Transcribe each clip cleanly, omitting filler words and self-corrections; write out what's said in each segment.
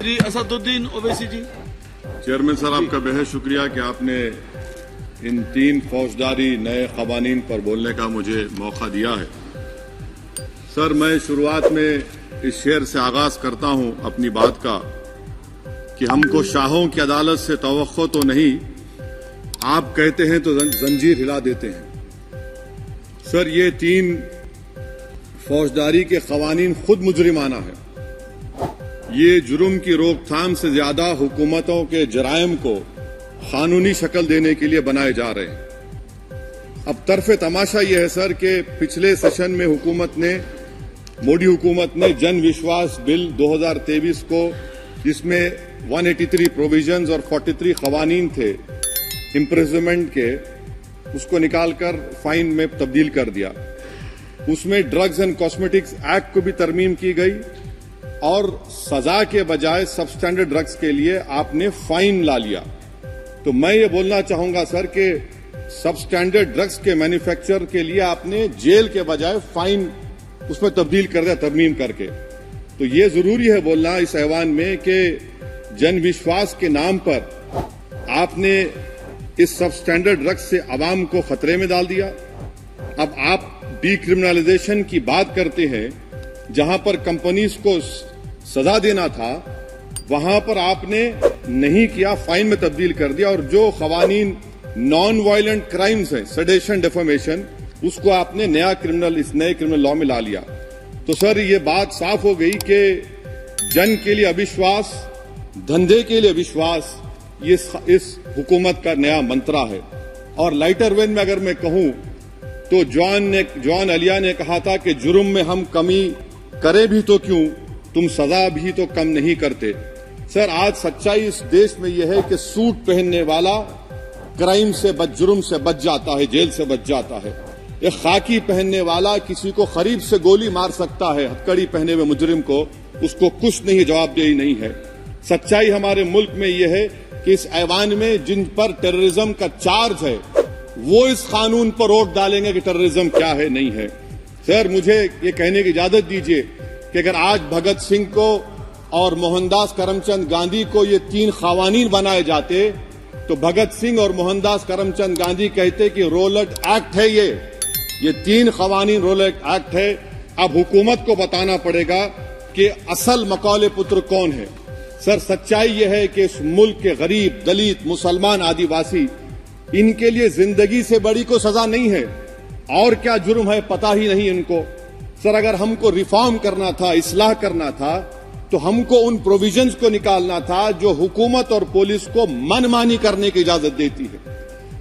श्री असदुद्दीन ओवैसी जी। Chairman sir, आपका बेहद शुक्रिया कि आपने इन 3 फौजदारी नए कवानीन पर बोलने का मुझे मौका दिया है। सर, मैं शुरुआत में इस शेर से आगाज करता हूं अपनी बात का कि हमको शाहों की अदालत से तवक्को तो नहीं, आप कहते हैं तो जंजीर हिला देते हैं। सर, ये 3 फौजदारी के कवानीन खुद मुजरिमाना है। ये जुर्म की रोकथाम से ज्यादा हुकूमतों के जराइम को कानूनी शक्ल देने के लिए बनाए जा रहे हैं। अब तरफे तमाशा यह है सर कि पिछले सेशन में मोदी हुकूमत ने जन विश्वास बिल 2023 को, जिसमें 183 प्रोविजंस और 43 कवानीन थे इम्प्रिजनमेंट के, उसको निकालकर फाइन में तब्दील कर दिया। उसमें ड्रग्स एंड कॉस्मेटिक्स एक्ट को भी तरमीम की गई और सजा के बजाय सबस्टैंडर्ड ड्रग्स के लिए आपने फाइन ला लिया। तो मैं ये बोलना चाहूंगा सर कि सबस्टैंडर्ड ड्रग्स के मैन्युफैक्चर के लिए आपने जेल के बजाय फाइन उसमें तब्दील कर दिया तरमीम करके। तो ये जरूरी है बोलना इस ऐवान में कि जन विश्वास के नाम पर आपने इस सबस्टैंडर्ड ड्रग्स से आवाम को खतरे में डाल दिया। अब आप डीक्रिमिनलाइजेशन की बात करते हैं, जहां पर कंपनीज को सजा देना था वहां पर आपने नहीं किया, फाइन में तब्दील कर दिया। और जो कवानीन नॉन वायलेंट क्राइम्स हैं, सेडेशन, डेफेमेशन, उसको आपने इस नए क्रिमिनल लॉ में ला लिया। तो सर, ये बात साफ हो गई कि जन के लिए अविश्वास, धंधे के लिए विश्वास, ये इस हुकूमत का नया मंत्रा है। और लाइटर वेन में अगर मैं कहूं तो जॉन अलिया ने कहा था कि जुर्म में हम कमी करें भी तो क्यों, तुम सजा भी तो कम नहीं करते। सर, आज सच्चाई इस देश में यह है कि सूट पहनने वाला क्राइम से जुर्म से बच जाता है, जेल से बच जाता है। एक खाकी पहनने वाला किसी को करीब से गोली मार सकता है, हथकड़ी पहने हुए मुजरिम को, उसको कुछ नहीं, जवाबदेही नहीं है। सच्चाई हमारे मुल्क में यह है कि इस ऐवान में जिन पर टेररिज्म का चार्ज है वो इस कानून पर वोट डालेंगे कि टेररिज्म क्या है, नहीं है। सर, मुझे ये कहने की इजाजत दीजिए कि अगर आज भगत सिंह को और मोहनदास करमचंद गांधी को ये 3 कवानीन बनाए जाते तो भगत सिंह और मोहनदास करमचंद गांधी कहते कि रोलट एक्ट है, ये 3 कवानीन रोलट एक्ट है। अब हुकूमत को बताना पड़ेगा कि असल मकौले पुत्र कौन है। सर, सच्चाई यह है कि इस मुल्क के गरीब, दलित, मुसलमान, आदिवासी, इनके लिए जिंदगी से बड़ी को सजा नहीं है। और क्या जुर्म है पता ही नहीं इनको। सर, अगर हमको रिफॉर्म करना था, इस्लाह करना था, तो हमको उन प्रोविजंस को निकालना था जो हुकूमत और पुलिस को मनमानी करने की इजाजत देती है।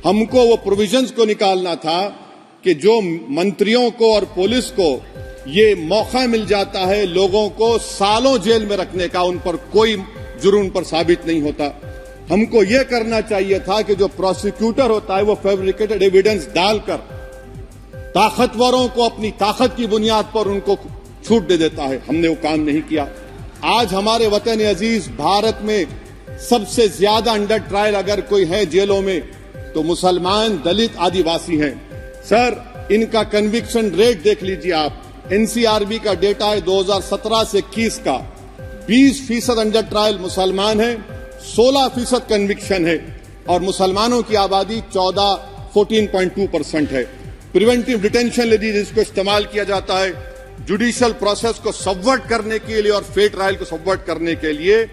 हमको वो प्रोविजंस को निकालना था कि जो मंत्रियों को और पुलिस को ये मौका मिल जाता है लोगों को सालों जेल में रखने का, उन पर कोई जुर्म पर साबित नहीं होता। हमको ये करना चाहिए था कि जो प्रोसिक्यूटर होता है वो फैब्रिकेटेड एविडेंस डालकर ताकतवरों को अपनी ताकत की बुनियाद पर उनको छूट दे देता है। हमने वो काम नहीं किया। आज हमारे वतन अजीज भारत में सबसे ज्यादा अंडर ट्रायल अगर कोई है जेलों में तो मुसलमान, दलित, आदिवासी हैं। सर, इनका कन्विक्शन रेट देख लीजिए आप। एनसीआरबी का डेटा है 2017 से 21 का, 20% अंडर ट्रायल मुसलमान है, 16% कन्विक्शन है और मुसलमानों की आबादी 14.2% है। प्रिवेंटिव डिटेंशन ले लीजिए, जिसको इस्तेमाल किया जाता है जुडिशियल प्रोसेस को सबवर्ट करने के लिए और फेयर ट्रायल को सबवर्ट करने के लिए।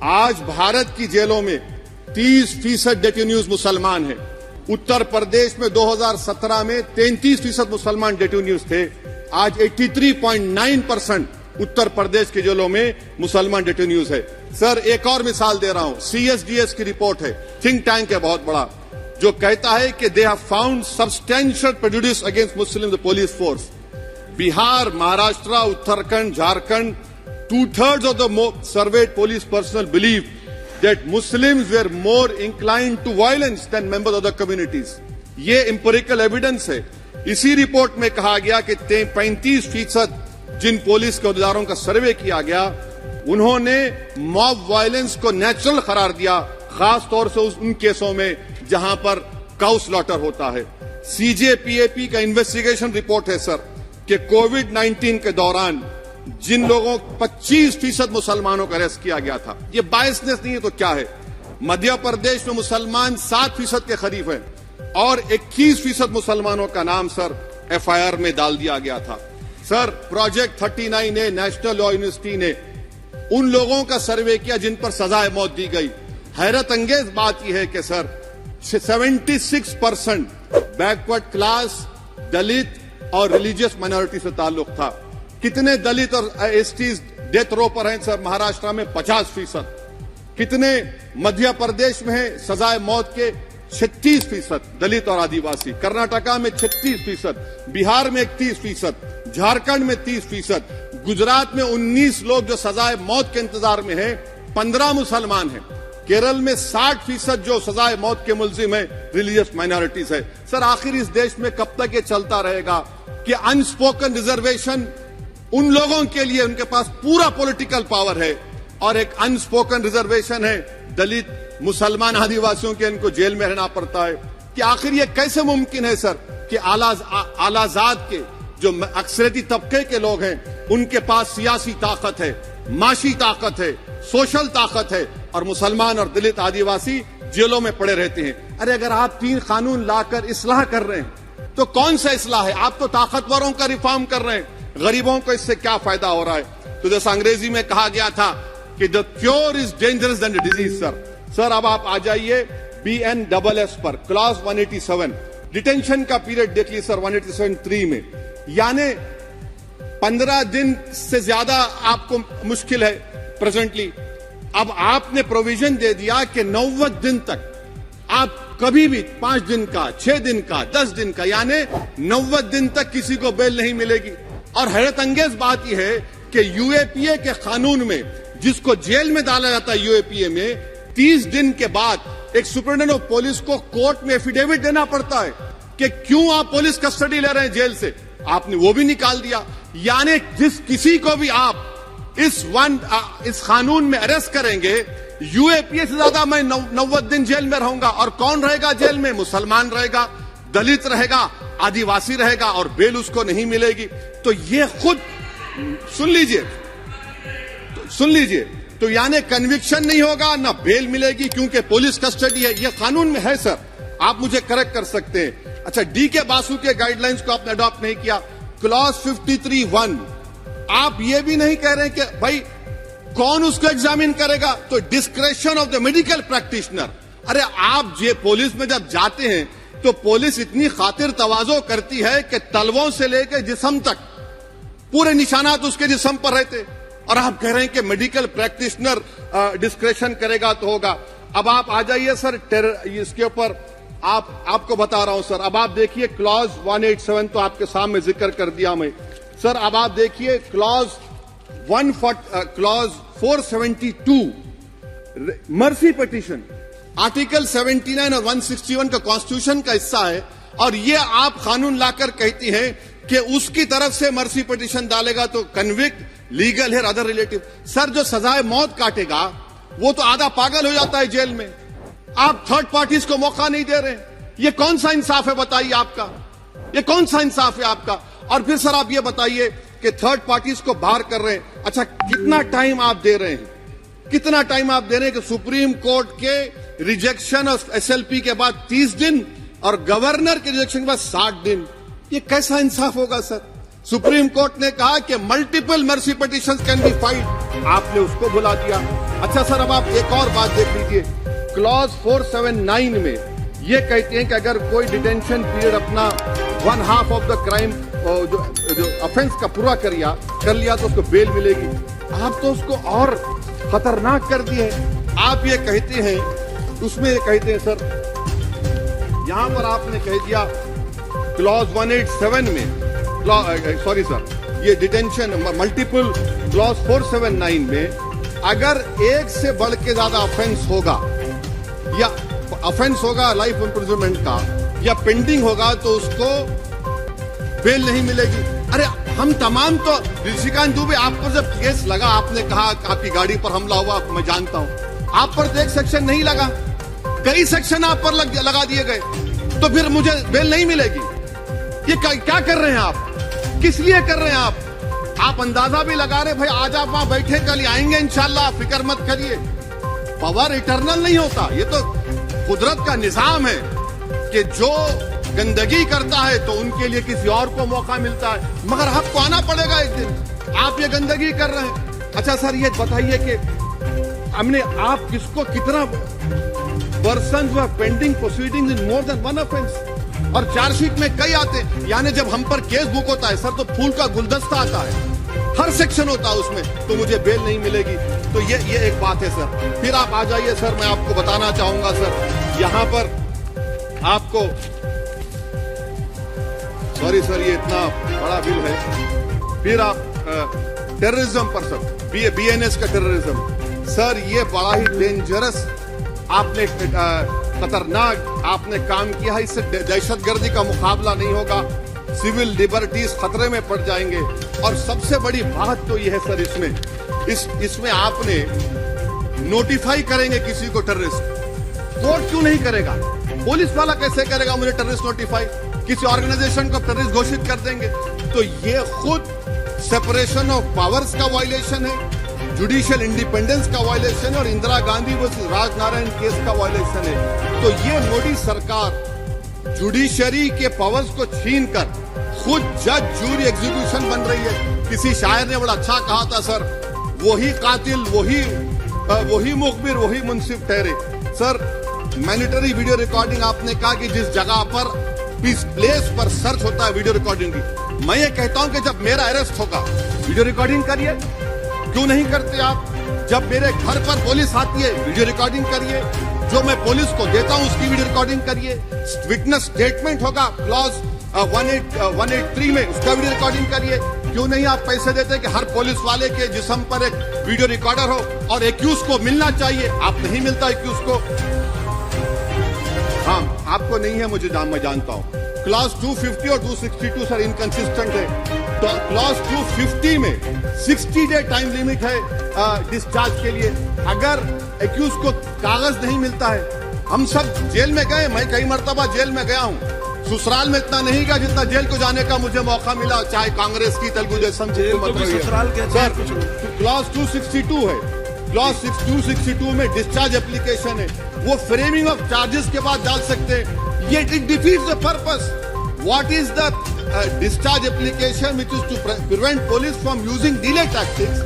आज भारत की जेलों में 30% डेटेन्यूज मुसलमान हैं। उत्तर प्रदेश में 2017 में 33% मुसलमान डेटेन्यूज थे। आज 83.9% उत्तर प्रदेश के जेलों में मुसलमान डेटेन्यूज है। सर, एक और मिसाल दे रहा हूं, CSDS की रिपोर्ट है, थिंक टैंक है बहुत बड़ा, जो कहता है कि they have found substantial prejudice against Muslim police force. Bihar, Maharashtra, Uttarakhand, Jharkhand, 2/3 of the surveyed police personnel believe that Muslims were more inclined to violence than members of the communities. ये empirical evidence है। इसी रिपोर्ट में कहा गया कि 35% जिन पुलिस के अहदेदारों का सर्वे किया गया उन्होंने मॉब वायलेंस को नेचुरल करार दिया, खास तौर से उन केसों में जहां पर काउ स्लॉटर होता है। CJPAP का इन्वेस्टिगेशन रिपोर्ट है सर कि कोविड-19 के दौरान जिन लोगों 25% मुसलमानों को अरेस्ट किया गया था। ये बायसनेस नहीं है तो क्या है? मध्य प्रदेश में मुसलमान 7% के करीब हैं और 21% मुसलमानों का नाम सर एफआईआर में डाल दिया गया था। सर प्रोजेक्ट 39 ने नेशनल लॉ यूनिवर्सिटी ने उन लोगों का सर्वे किया जिन पर सजाए मौत दी गई। हैरत अंगेज बात यह है कि सर 76% बैकवर्ड क्लास, दलित और रिलीजियस माइनॉरिटी से ताल्लुक था। कितने दलित और एसटीज डेथ रो पर हैं सर? महाराष्ट्र में 50%। कितने मध्य प्रदेश में है सजाए मौत के? 36% दलित और आदिवासी। कर्नाटका में 36%, बिहार में 31%, झारखंड में 30%, गुजरात में 19 लोग जो सजाए मौत के इंतजार में हैं, 15 मुसलमान हैं। केरल में 60% जो सजाए मौत के मुलजिम है रिलीजियस माइनॉरिटीज है। सर आखिर इस देश में कब तक ये चलता रहेगा कि अनस्पोकन रिजर्वेशन उन लोगों के लिए उनके पास पूरा पॉलिटिकल पावर है और एक अनस्पोकन रिजर्वेशन है दलित, मुसलमान, आदिवासियों के, इनको जेल में रहना पड़ता है? कि आखिर ये कैसे मुमकिन है सर कि आलाजाद के जो अक्सरियती तबके के लोग हैं उनके पास सियासी ताकत है, माशी ताकत है, सोशल ताकत है और मुसलमान और दलित आदिवासी जेलों में पड़े रहते हैं? अरे अगर आप 3 कानून लाकर इस्लाह कर रहे हैं तो कौन सा इस्लाह है? आप तो ताकतवरों का रिफॉर्म कर रहे हैं, गरीबों को इससे क्या फायदा हो रहा है? तो जैसा अंग्रेजी में कहा गया था कि the cure is dangerous than the disease. Sir अब आप आ जाइए BNSS पर, क्लॉज 187 डिटेंशन का पीरियड देख लीजिए सर 187(3) में, यानी 15 दिन से ज्यादा आपको मुश्किल है प्रेजेंटली। अब आपने प्रोविजन दे दिया कि 90 दिन तक आप कभी भी 5 दिन का, 6 दिन का, 10 दिन का, यानी 90 दिन तक किसी को बेल नहीं मिलेगी। और हैरत अंगेज बात यह है कि यूएपीए के कानून में जिसको जेल में डाला जाता है यूएपीए में, 30 दिन के बाद एक सुपरिटेंडेंट ऑफ पुलिस को कोर्ट में एफिडेविट देना पड़ता है कि क्यों आप पुलिस कस्टडी ले रहे हैं जेल से। आपने वो भी निकाल दिया। यानी जिस किसी को भी आप इस कानून में अरेस्ट करेंगे, यूएपीए से ज्यादा मैं 90 दिन जेल में रहूंगा। और कौन रहेगा जेल में? मुसलमान रहेगा, दलित रहेगा, आदिवासी रहेगा और बेल उसको नहीं मिलेगी। तो ये खुद सुन लीजिए, तो यानी कन्विक्शन नहीं होगा, ना बेल मिलेगी क्योंकि पुलिस कस्टडी है। ये कानून में है सर, आप मुझे करेक्ट कर सकते हैं। अच्छा, DK बासु के गाइडलाइंस को आपने अडॉप्ट नहीं किया। क्लॉज 53(1) आप ये भी नहीं कह रहे कि भाई कौन उसको एग्जामिन करेगा? तो discretion of the medical practitioner. अरे आप ये पुलिस में जब जाते हैं तो पुलिस इतनी खातिर तवाज़ो करती है कि तलवों से लेकर जिस्म तक पूरे निशानात उसके जिस्म पर रहते, और आप कह रहे हैं कि मेडिकल प्रैक्टिशनर डिस्क्रेशन करेगा तो होगा। अब आप आ जाइए सर इसके ऊपर आपको बता रहा हूं सर। अब आप देखिए क्लॉज 187 तो आपके सामने जिक्र कर दिया मैं सर। अब आप देखिए क्लॉज 472 मर्सी पिटीशन, आर्टिकल 79 और 161 का कॉन्स्टिट्यूशन का हिस्सा है, और ये आप कानून लाकर कहती हैं कि उसकी तरफ से मर्सी पिटीशन डालेगा तो कन्विक्ट, लीगल है, अदर रिलेटिव। सर जो सजाए मौत काटेगा वो तो आधा पागल हो जाता है जेल में। आप थर्ड पार्टीज को मौका नहीं दे रहे। ये कौन सा इंसाफ है बताइए आपका? ये कौन सा इंसाफ है आपका? और फिर सर आप ये बताइए कि थर्ड पार्टीज को बाहर कर रहे हैं। अच्छा, कितना टाइम आप दे रहे हैं? कितना टाइम आप दे रहे हैं कि सुप्रीम कोर्ट के रिजेक्शन और SLP के बाद 30 दिन और गवर्नर के रिजेक्शन के बाद 60 दिन? ये कैसा इंसाफ होगा सर? सुप्रीम कोर्ट ने कहा कि multiple mercy petitions can be filed, आपने उसको बुला दिया। अच्छा सर, अब आप एक और बात देख लीजिए, क्लॉज 479 में ये कहते हैं कि अगर कोई डिटेंशन पीरियड अपना 1/2 ऑफ द क्राइम जो ऑफेंस का पूरा कर लिया तो उसको बेल मिलेगी। आप तो उसको और खतरनाक कर दिए। आप ये कहते हैं, उसमें ये कहते हैं सर, यहां पर आपने कह दिया क्लॉज 187 में, सॉरी सर, ये डिटेंशन मल्टीपल क्लॉज 479 में अगर एक से बढ़ के ज्यादा ऑफेंस होगा या ऑफेंस होगा लाइफ इम्प्रिजनमेंट का या पेंडिंग होगा तो उसको बेल नहीं मिलेगी। अरे हम तमाम तो ऋषिकांत दुबे, आप पर जब केस लगा, आपने कहा आपकी गाड़ी पर हमला हुआ, मैं जानता हूं, आप पर तो एक सेक्शन नहीं लगा, कई सेक्शन आप पर लगा दिए गए, तो फिर मुझे बेल नहीं मिलेगी। ये क्या कर रहे हैं आप? किस लिए कर रहे हैं आप? आप अंदाजा भी लगा रहे भाई, आज आप वहां बैठे, कल आएंगे इंशाल्लाह, फिक्र मत करिए। पावर इटर्नल नहीं होता, ये तो कुदरत का निजाम है कि जो गंदगी करता है तो उनके लिए किसी और को मौका मिलता है, मगर आपको आना पड़ेगा एक दिन। आप ये गंदगी कर रहे हैं। अच्छा सर, ये बताइए कि हमने आप किसको कितना person pending proceeding in more than one offence, और चार्जशीट में कई आते हैं, यानी जब हम पर केस बुक होता है सर तो फूल का गुलदस्ता आता है, हर सेक्शन होता है उसमें, तो मुझे बेल नहीं मिलेगी। तो ये एक बात है सर। फिर आप आ जाइए सर, मैं आपको बताना चाहूंगा सर, यहां पर आपको, सॉरी सर ये इतना बड़ा बिल है। फिर आप टेररिज्म पर सर, बीएनएस का टेररिज्म सर, ये बड़ा ही डेंजरस आपने खतरनाक आपने काम किया है। इससे दहशतगर्दी का मुकाबला नहीं होगा, सिविल लिबर्टीज खतरे में पड़ जाएंगे। और सबसे बड़ी बात तो यह है सर, इसमें आपने नोटिफाई करेंगे किसी को टेररिस्ट, कोर्ट क्यों नहीं करेगा? पुलिस वाला कैसे करेगा मुझे टेररिस्ट नोटिफाई? किसी ऑर्गेनाइजेशन को टेररिस्ट घोषित कर देंगे। तो ये खुद सेपरेशन ऑफ पावर्स का वायलेशन है, जुडिशियल इंडिपेंडेंस का वायलेशन है, और इंदिरा गांधी वर्सेस राजनारायण केस का वायलेशन है। तो ये मोदी सरकार जुडिशरी के पावर्स को छीनकर खुद जज, जूरी, एग्जीक्यूशन बन रही है। किसी शायर ने बड़ा अच्छा कहा था सर, वही कातिल, वही मुखबिर, वही मुंसिफ ठहरे। सर मैंडेटरी वीडियो रिकॉर्डिंग आपने कहा कि जिस जगह पर, इस प्लेस पर सर्च होता है वीडियो रिकॉर्डिंग की, मैं ये कहता हूं कि जब मेरा अरेस्ट होगा वीडियो रिकॉर्डिंग करिए, क्यों नहीं करते आप? जब मेरे घर पर पुलिस आती है वीडियो रिकॉर्डिंग करिए, जो मैं पुलिस को देता हूं उसकी वीडियो रिकॉर्डिंग करिए। विटनेस स्टेटमेंट होगा क्लॉज 183 में, उसका वीडियो रिकॉर्डिंग करिए। क्यों नहीं आप पैसे देते कि हर पुलिस वाले के जिस्म पर एक वीडियो रिकॉर्डर हो, और एक्यूज को मिलना चाहिए, आप नहीं मिलता एक्यूज को। हाँ, आपको नहीं है, मैं जानता हूं। क्लॉज 250 और 262 सर इनकंसिस्टेंट है। तो क्लॉज 250 में 60 डे टाइम लिमिट है डिस्चार्ज के लिए। अगर एक्यूज को कागज नहीं मिलता है, हम सब जेल में गए, मैं कई मर्तबा जेल में गया हूं, ससुराल में इतना नहीं गया जितना जेल को जाने का मुझे मौका मिला, चाहे कांग्रेस की तेलुगु देशम सर। क्लॉज 262 है, क्लॉज 262 में डिस्चार्ज एप्लीकेशन है, वो फ्रेमिंग ऑफ चार्जेस के बाद डाल सकते हैं। ये it defeats the purpose. What is the discharge application which is to prevent police from using delay tactics?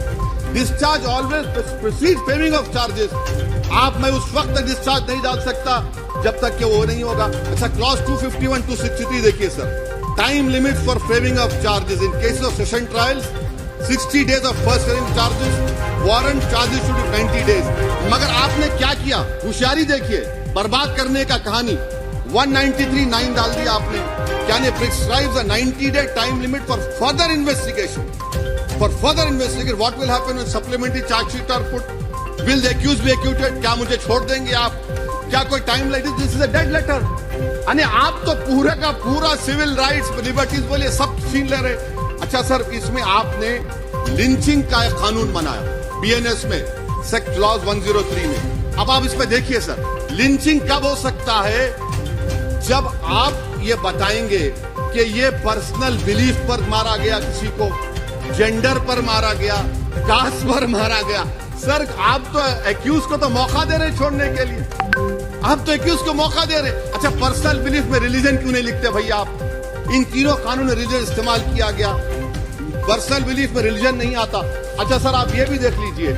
Discharge always precedes payment of charges. आप मैं उस वक्त तक डिस्चार्ज नहीं डाल सकता जब तक कि वो नहीं होगा। अच्छा, क्लॉज 251 263 देखिए sir, time limit for framing of charges in case of session trials 60 days of first hearing charges, warrant charges should be 90 days। मगर आपने क्या किया? होशियारी देखिए, बर्बाद करने का कहानी। 193(9) डाल दिया आपने, यानी prescribes a 90-day time limit for further investigation. For further investigation, what will happen when supplementary charge sheet are put? Will the accused be acquitted? क्या मुझे छोड़ देंगे आप? क्या कोई time like this is a dead letter? यानी आप तो पूरे का पूरा सिविल राइट्स, लिबर्टीज बोलिए सब छीन ले रहे। अच्छा सर, इसमें आपने लिंचिंग का एक कानून बनाया बीएनएस में, सेक्ट क्लॉज 103 में। अब आप इसमें देखिए सर, लिंचिंग कब हो सकता है? जब आप ये बताएंगे कि ये पर्सनल बिलीफ पर मारा गया, किसी को जेंडर पर मारा गया, कास्ट पर मारा गया। सर आप तो एक्यूज को तो मौका दे रहे छोड़ने के लिए, आप तो एक्यूज को मौका दे रहे। अच्छा, पर्सनल बिलीफ में रिलीजन क्यों नहीं लिखते भैया आप? इन तीनों कानून में रिलीजन इस्तेमाल किया गया, पर्सनल बिलीफ में रिलीजन नहीं आता। अच्छा सर, आप ये भी देख लीजिए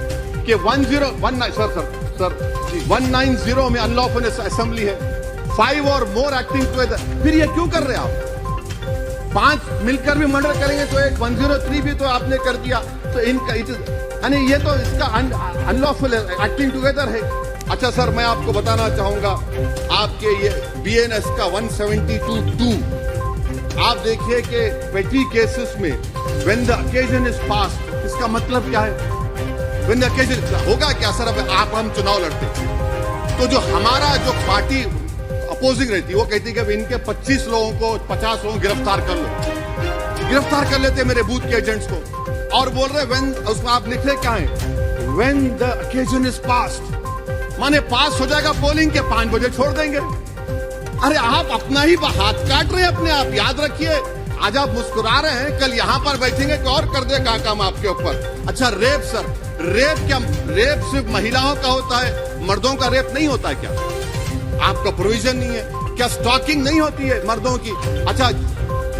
कि 190 में अनलॉफुल असेंबली है, 5 और मोर एक्टिंग टुगेदर। फिर ये क्यों कर रहे हैं आप? 5 मिलकर भी मर्डर करेंगे तो एक 103 भी तो आपने कर दिया, तो इनका यानी ये तो इसका अनलॉफुल एक्टिंग टुगेदर है। अच्छा सर, मैं आपको बताना चाहूंगा, आपके ये बीएनएस का 172(2) आप देखिए कि पेटी केसेस में when the occasion is past, इसका मतलब क्या है? व्हेन द ओकेजन होगा क्या सर? अब आप हम चुनाव लड़ते तो जो हमारा जो पार्टी अपोजिंग रहती है वो कहती है कि इनके 25 लोगों को 50 लोगों को गिरफ्तार कर लो, गिरफ्तार कर लेते मेरे बूथ के एजेंट्स को, और बोल रहे व्हेन, उसमें आप लिख रहे क्या है? When the occasion is past, माने पास हो जाएगा पोलिंग के 5 बजे छोड़ देंगे। अरे आप अपना ही हाथ काट रहे हैं अपने आप। याद रखिए आज आप मुस्कुरा रहे हैं, कल यहाँ पर बैठेंगे तो और कर देगा काम आपके ऊपर। अच्छा रेप सर, रेप सिर्फ महिलाओं का होता है, मर्दों का रेप नहीं होता है क्या? आपका प्रोविजन नहीं है क्या? स्टॉकिंग नहीं होती है मर्दों की? अच्छा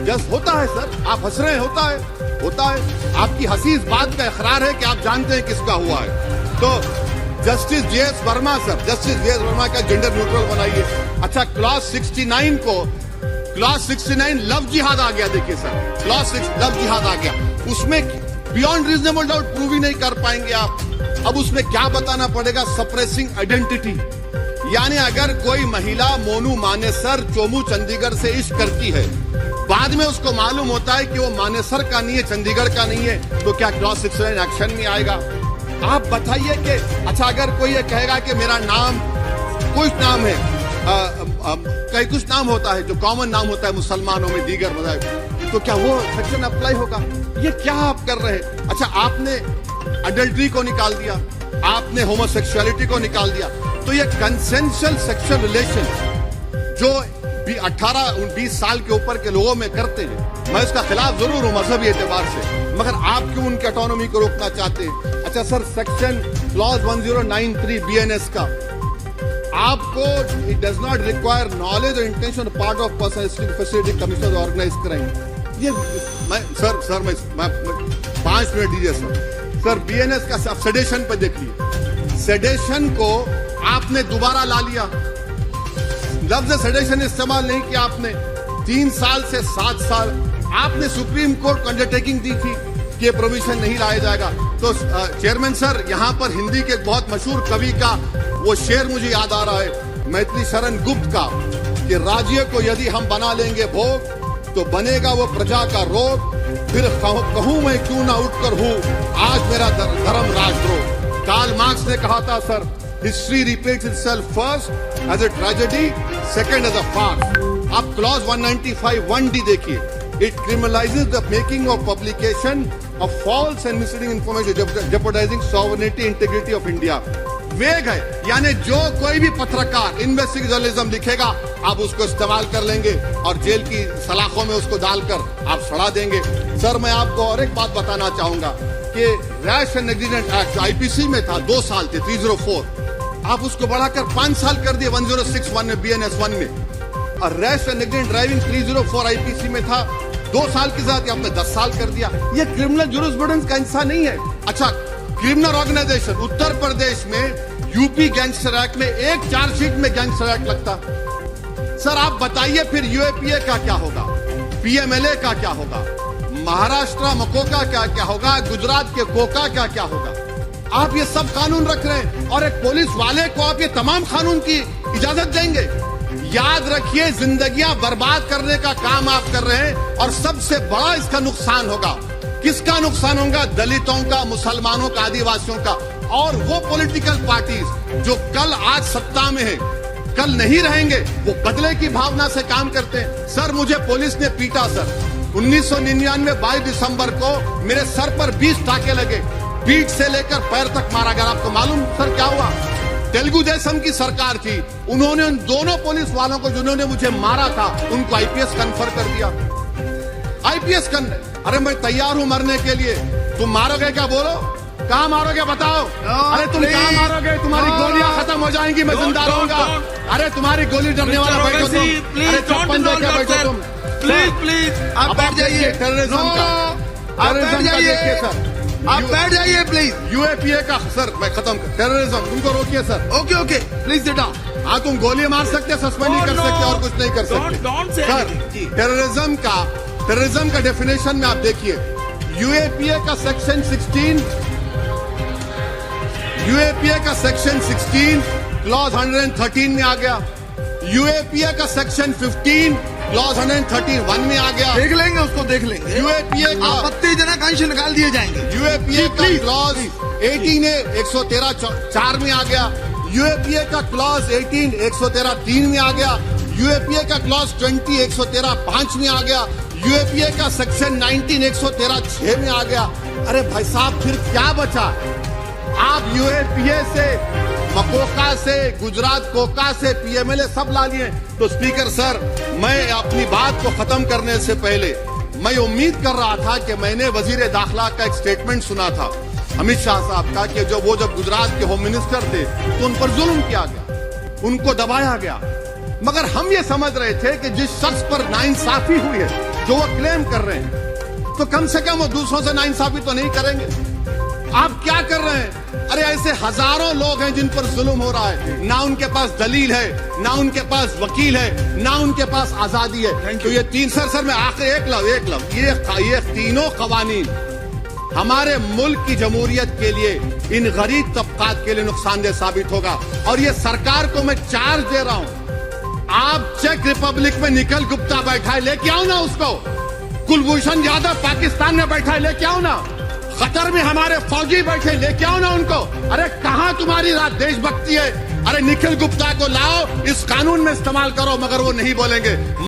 जस्ट होता है सर, आप हंस रहे हैं, होता है। आपकी हंसी इस बात का इकरार है कि आप जानते हैं किसका हुआ है। तो justice JS Verma sir, justice JS Verma का जेंडर न्यूट्रल बनाइए। अच्छा क्लॉज 69 को, क्लॉज 69 लव जिहाद आ गया। देखिए सर, क्लॉज 6 लव जिहाद आ गया, उसमें बियॉन्ड रीजनेबल डाउट प्रूव ही नहीं कर पाएंगे आप। अब उसमें क्या बताना पड़ेगा? सप्रेसिंग आइडेंटिटी, यानी अगर कोई महिला मोनू मानेसर चोमू चंडीगढ़ से इश्क करती है, बाद में उसको मालूम होता है कि वो मानेसर का नहीं है, चंडीगढ़ का नहीं है, तो क्या क्लॉज 69 एक्शन में आएगा? आप बताइए कि अच्छा अगर कोई ये कहेगा कि मेरा नाम कुछ नाम है, कई कुछ नाम होता है जो कॉमन नाम होता है मुसलमानों में, दीगर मज़ाहिब, तो क्या वो सेक्शन अप्लाई होगा? ये क्या आप कर रहे हैं? अच्छा आपने अडल्ट्री को निकाल दिया, आपने होमोसेक्सुअलिटी को निकाल दिया, तो ये कंसेंशुअल सेक्सुअल रिलेशन जो 18-20 साल के ऊपर के लोगों में करते हैं, मैं इसका खिलाफ जरूर हूं मजहबी एतबार से, मगर आप क्यों उनकी ऑटोनॉमी को रोकना चाहते हैं? अच्छा सर, सेक्शन क्लॉज 1093 बीएनएस का, आपको it does not require knowledge और intention part of person facility commission organise कराएंगे। ये मैं 5 मिनट दीजिए सर। बीएनएस का सेडेशन पे देखिए, सेडेशन को आपने दोबारा ला लिया, लफ्ज सेडेशन इस्तेमाल नहीं किया आपने। 3 साल से 7 साल आपने सुप्रीम कोर्ट को अंडरटेकिंग दी थी कि ये प्रोविजन नहीं लाया जाएगा। तो चेयरमैन सर, यहाँ पर हिंदी के बहुत मशहूर कवि का वो शेर मुझे याद आ रहा है, मैथिली शरण गुप्त का, कि राज्य को यदि हम बना लेंगे भोग तो बनेगा वो प्रजा का रोग, फिर कहूं मैं क्यों ना उठकर हूं आज मेरा धर्म राष्ट्रद्रोह। कार्ल मार्क्स ने कहा था sir, history repeats itself first as a tragedy, second as a farce. आप क्लॉज 195 1D देखिए, it criminalises the making of publication of false and misleading information jeopardising sovereignty integrity of India. Vague है, यानी जो कोई भी पत्रकार investigative journalism लिखेगा आप उसको इस्तेमाल कर लेंगे और जेल की सलाखों में उसको डालकर आप सड़ा देंगे। सर मैं आपको और एक बात बताना चाहूंगा कि rash and negligent act IPC में था 2 साल थे 304, आप उसको बढ़ाकर 5 साल कर दिए 1061 में बीएनएस 1 में, और rash and negligent driving 304 IPC में था 2 साल के साथ आपने 10 साल कर दिया। ये क्रिमिनल जुरिस्प्रूडेंस का हिस्सा नहीं है। अच्छा क्रिमिनल ऑर्गेनाइजेशन, उत्तर प्रदेश में यूपी गैंगस्टर एक्ट में एक चार्जशीट में गैंगस्टर एक्ट लगता। सर आप बताइए फिर यूएपीए का क्या होगा, पीएमएलए का क्या होगा, महाराष्ट्र मकोका का क्या होगा, गुजरात के कोका का क्या होगा? आप ये सब कानून रख रहे हैं और एक पुलिस वाले को आप ये तमाम कानून की इजाजत देंगे? याद रखिए, जिंदगियां बर्बाद करने का काम आप कर रहे हैं और सबसे बड़ा इसका नुकसान होगा। किसका नुकसान होगा? दलितों का, मुसलमानों का, आदिवासियों का, और वो पॉलिटिकल पार्टीज जो कल आज सत्ता में है कल नहीं रहेंगे, वो बदले की भावना से काम करते हैं। सर मुझे पुलिस ने पीटा सर 1999 22 दिसंबर को मेरे सर पर 20 टाके लगे, पीठ से लेकर पैर तक मारा गया। आपको मालूम सर क्या हुआ? तेलुगु देशम की सरकार थी, उन्होंने उन दोनों पुलिस वालों को जिन्होंने मुझे मारा था उनको आईपीएस कन्फर कर दिया। आईपीएस अरे मैं तैयार हूं मरने के लिए, तुम मारोगे क्या? बोलो कहां मारोगे बताओ? अरे तुम कहां मारोगे? तुम्हारी गोलियां खत्म हो जाएंगी, मैं जिंदा रहूंगा। अरे तुम्हारी गोली डरने वाला बैठो तुम, अरे चप्पन देके बैठो तुम। प्लीज आप बैठ जाइए। टेररिज्म का, टेररिज्म का देखिए सर, आप बैठ जाइए प्लीज। यूएपीए का सर मैं खत्म कर, टेररिज्म तुमको रोकिए sir. Okay okay please sit down. हाँ तुम गोली मार सकते, सस्पेंड नहीं कर सकते और कुछ नहीं कर सकते सर। टेररिज्म का डेफिनेशन में आप देखिए, यूएपीए का सेक्शन 16, यूएपीए का सेक्शन 16 क्लॉज 113 में आ गया, यूएपीए का सेक्शन 15 क्लॉज 113 1 में आ गया। देख लेंगे उसको, देख लेंगे। यूएपीए का आपत्तिजनक अंश निकाल दिए जाएंगे। यूएपीए का क्लॉज 18 113 4 में आ गया, यूएपीए का क्लॉज 18 113 3 में आ गया, यूएपीए का क्लॉज 20 113 5 में आ गया, यूएपीए का सेक्शन 19 113 6 में आ गया। अरे भाई साहब फिर क्या बचा? आप यूएपीए से, मकोका से, गुजरात कोका से, पीएमएलए सब ला लिए। तो स्पीकर सर मैं अपनी बात को खत्म करने से पहले मैं उम्मीद कर रहा था कि मैंने वजीर दाखिला का एक स्टेटमेंट सुना था अमित शाह साहब का कि जब गुजरात के होम मिनिस्टर थे तो उन पर जुल्म किया गया, उनको दबाया गया। मगर हम ये समझ रहे थे कि जिस शख्स पर नाइंसाफी हुई है, जो वो क्लेम कर रहे हैं, तो कम से कम वो दूसरों से नाइंसाफी तो नहीं करेंगे। आप क्या कर रहे हैं? अरे ऐसे हजारों लोग हैं जिन पर जुल्म हो रहा है, ना उनके पास दलील है, ना उनके पास वकील है, ना उनके पास आजादी है। तो ये तीन सर मैं आखिर एक लव ये तीनों कवानीन हमारे मुल्क की जमहूरियत के लिए, इन गरीब तबकात के लिए नुकसानदेह साबित होगा। और ये सरकार को मैं चार्ज दे रहा हूं, आप चेक रिपब्लिक में निखिल गुप्ता बैठा है, लेके आओ ना उसको। कुलभूषण यादव पाकिस्तान में बैठा है, लेके आओ ना। कतर में हमारे फौजी बैठे, लेके आओ ना उनको। अरे कहां तुम्हारी देशभक्ति है? अरे निखिल गुप्ता को लाओ, इस कानून में इस्तेमाल करो, मगर वो नहीं बोलेंगे।